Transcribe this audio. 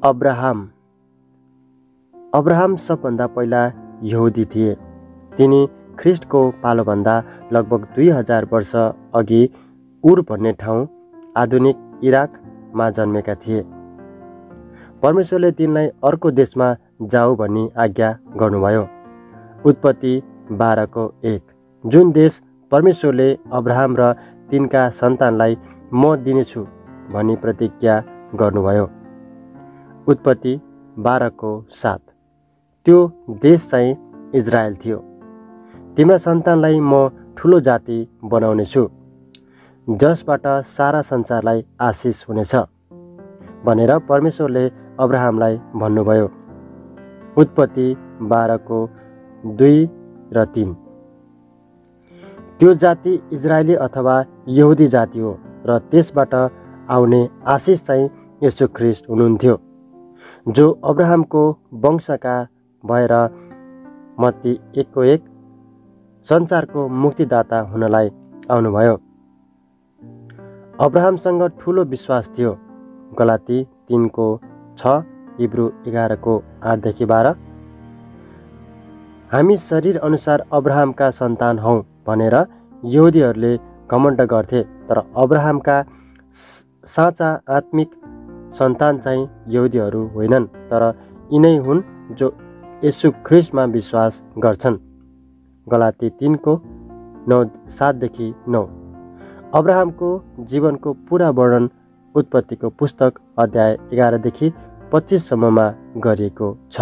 Abraham सबभन्दा पहिला यहुदी थिए। तिनी ख्रिस्टको पालोभन्दा लगभग 2000 वर्ष अघि उर भन्ने ठाउँ आधुनिक इराकमा जन्मेका थिए। परमेश्वरले तिनलाई अर्को देशमा जाऊ भनी आज्ञा गर्नुभयो। उत्पत्ति 12:1 जुन देश परमेश्वरले अब्राहम र तिनका सन्तानलाई म दिनेछु भनी प्रतिज्ञा गर्नुभयो। उत्पत्ति 12:7 त्यो देश चाहिँ इजरायल थियो। तिम्रा सन्तानलाई म ठुलो जाति बनाउनेछु, जसबाट सारा संसारलाई आशिष हुनेछ भनेर परमेश्वरले अब्राहमलाई भन्नुभयो। उत्पत्ति 12:2-3 त्यो जाति इजरायली अथवा यहुदी जाति हो र त्यसबाट आउने आशिष चाहिँ येशू ख्रिस्ट हुनुहुन्थ्यो, जो अब्राहमको वंशका भएर मत्ती 1:1 संसारको मुक्तिदाता हुनलाई आउनुभयो। अब्राहमसँग ठुलो विश्वास थियो। गलाती 3:6 हिब्रू 11:8-12 हामी शरीर अनुसार अब्राहमका सन्तान हौं भनेर यहुदीहरूले घमण्ड गर्थे, तर अब्राहमका साँचा आत्मिक सन्तान चाहिँ यहुदीहरू होइनन्, तर यिनै हुन् जो येशू ख्रिस्टमा विश्वास गर्छन्। गलाती 3:7-9 अब्राहमको जीवनको पूरा वर्णन उत्पत्तिको पुस्तक अध्याय 11-25 सम्ममा गरिएको छ।